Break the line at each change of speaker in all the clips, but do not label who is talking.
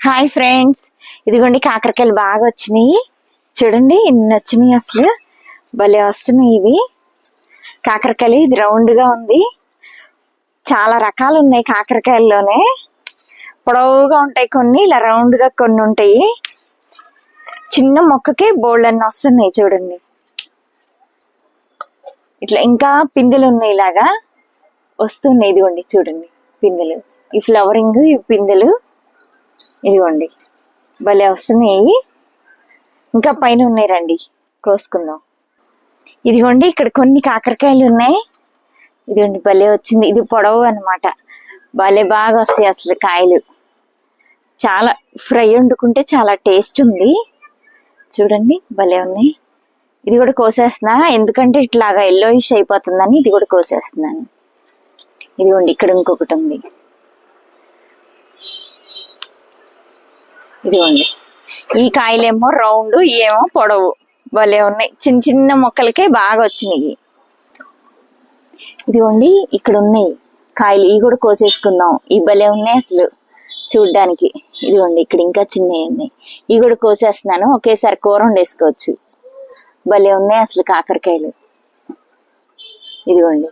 Hi friends, ఇదిగోండి కాకరకాయలు బాగా వచ్చినాయి. చూడండి ఎన్ని వచ్చినాయి, అసలు భలే వస్తున్నాయి ఇవి కాకరకాయలు. ఇది రౌండ్ గా ఉంది. చాలా రకాలు ఉన్నాయి కాకరకాయల్లోనే. పొడవుగా ఉంటాయి కొన్ని, ఇలా రౌండ్ గా కొన్ని ఉంటాయి. చిన్న మొక్కకే బోల్డ్ అన్ని వస్తున్నాయి చూడండి. ఇట్లా ఇంకా పిందెలు ఉన్నాయి, ఇలాగా వస్తున్నాయి. ఇదిగోండి చూడండి పిందెలు, ఈ ఫ్లవరింగ్, ఈ పిందెలు ఇదిగోండి భలే వస్తున్నాయి. ఇంకా పైన ఉన్నాయి, రండి కోసుకుందాం. ఇదిగోండి ఇక్కడ కొన్ని కాకరకాయలు ఉన్నాయి. ఇదిగోండి భలే వచ్చింది. ఇది పొడవు అన్నమాట. భలే బాగా వస్తాయి అసలు కాయలు. చాలా ఫ్రై వండుకుంటే చాలా టేస్ట్ ఉంది. చూడండి భలే ఉన్నాయి. ఇది కూడా కోసేస్తున్నా, ఎందుకంటే ఇట్లాగా ఎల్లోయిష్ అయిపోతుందని ఇది కూడా కోసేస్తున్నాను. ఇదిగోండి ఇక్కడ ఇంకొకటి ఉంది. ఇదిగోండి ఈ కాయలేమో రౌండ్, ఏమో పొడవు. భలే ఉన్నాయి. చిన్న చిన్న మొక్కలకే బాగా వచ్చినాయి. ఇదిగోండి ఇక్కడ ఉన్నాయి కాయలు, ఇవి కూడా కోసేసుకుందాం. ఈ భలే ఉన్నాయి అసలు చూడ్డానికి. ఇదిగోండి ఇక్కడ ఇంకా చిన్నవి ఉన్నాయి, ఇవి కూడా కోసేస్తున్నాను. ఒకేసారి కూర వండేసుకోవచ్చు. భలే ఉన్నాయి అసలు కాకరకాయలు. ఇదిగోండి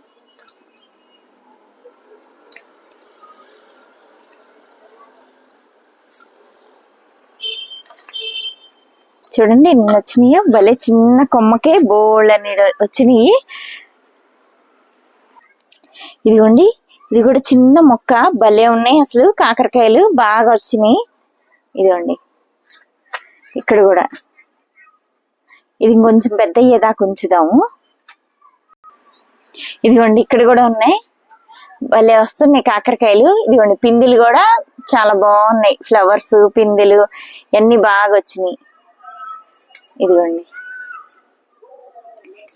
చూడండి ఎన్ని వచ్చినాయో. భలే చిన్న కొమ్మకే బోల్డ్ అని వచ్చినాయి. ఇదిగోండి ఇది కూడా చిన్న మొక్క. భలే ఉన్నాయి అసలు కాకరకాయలు, బాగా వచ్చినాయి. ఇదిగోండి ఇక్కడ కూడా. ఇది కొంచెం పెద్ద అయ్యేదాకా ఉంచుదాము. ఇదిగోండి ఇక్కడ కూడా ఉన్నాయి. భలే వస్తున్నాయి కాకరకాయలు. ఇదిగోండి పిందెలు కూడా చాలా బాగున్నాయి. ఫ్లవర్స్, పిందెలు అన్ని బాగా వచ్చినాయి. ఇదిగోండి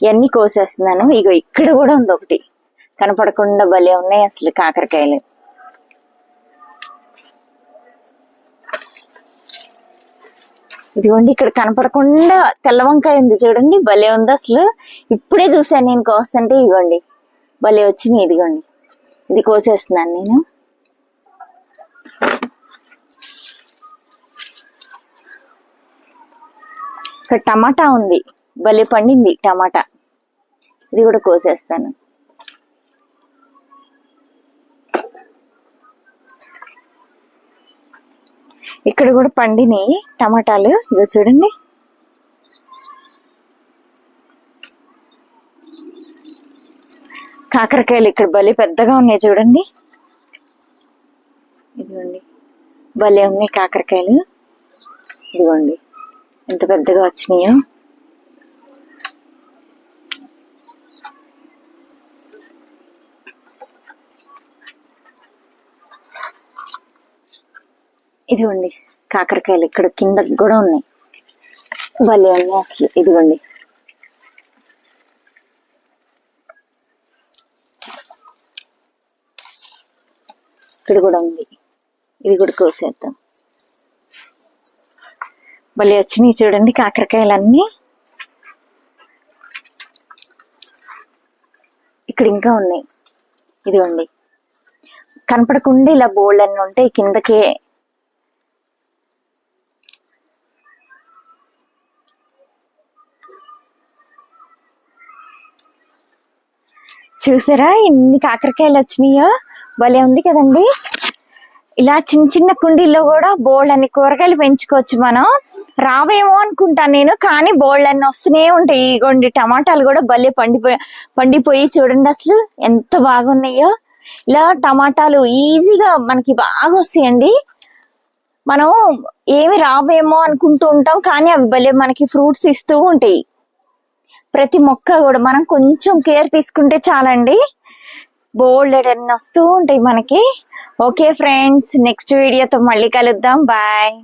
ఇవన్నీ కోసేస్తున్నాను. ఇగో ఇక్కడ కూడా ఉంది ఒకటి, కనపడకుండా భలే ఉన్నాయి అసలు కాకరకాయలు. ఇదిగోండి ఇక్కడ కనపడకుండా తెల్ల వంకాయ ఉంది చూడండి, భలే ఉంది అసలు. ఇప్పుడే చూసాను నేను కోస్తుంటే. ఇదిగోండి భలే వచ్చినాయి. ఇదిగోండి ఇది కోసేస్తున్నాను నేను. ఇక్కడ టమాటా ఉంది, భలే పండింది టమాటా. ఇది కూడా కోసేస్తాను. ఇక్కడ కూడా పండినాయి టమాటాలు. ఇగో చూడండి. కాకరకాయలు ఇక్కడ భలే పెద్దగా ఉన్నాయి చూడండి. ఇదిగోండి భలే ఉన్నాయి కాకరకాయలు. ఇదిగోండి ఎంత పెద్దగా వచ్చినాయో. ఇదిగోండి కాకరకాయలు ఇక్కడ కింద కూడా ఉన్నాయి. భలే ఉన్నాయి అసలు. ఇదిగోండి ఇక్కడ కూడా ఉంది. ఇది కూడా కోసేద్దాం. భలే వచ్చినాయి చూడండి కాకరకాయలన్నీ. ఇక్కడ ఇంకా ఉన్నాయి. ఇదిగోండి కనపడకుండా ఇలా బోల్డ్ అన్ని ఉంటాయి కిందకే. చూసారా ఎన్ని కాకరకాయలు వచ్చినాయో. భలే ఉంది కదండి. ఇలా చిన్న చిన్న కుండీల్లో కూడా బోల్డ్ అన్ని కూరగాయలు పెంచుకోవచ్చు మనం. రావేమో అనుకుంటాను నేను, కానీ బోల్డ్ అన్ని వస్తూనే ఉంటాయి. ఇగోండి టమాటాలు కూడా భలే పండిపోయి చూడండి అసలు ఎంత బాగున్నాయో. ఇలా టమాటాలు ఈజీగా మనకి బాగా వస్తాయండి. మనం ఏమి రావేమో అనుకుంటూ ఉంటాం, కానీ అవి భలే మనకి ఫ్రూట్స్ ఇస్తూ ఉంటాయి. ప్రతి మొక్క కూడా మనం కొంచెం కేర్ తీసుకుంటే చాలండి, బోల్డ్ అన్ని వస్తూ ఉంటాయి మనకి. ఓకే ఫ్రెండ్స్, నెక్స్ట్ వీడియోతో మళ్ళీ కలుద్దాం. బాయ్.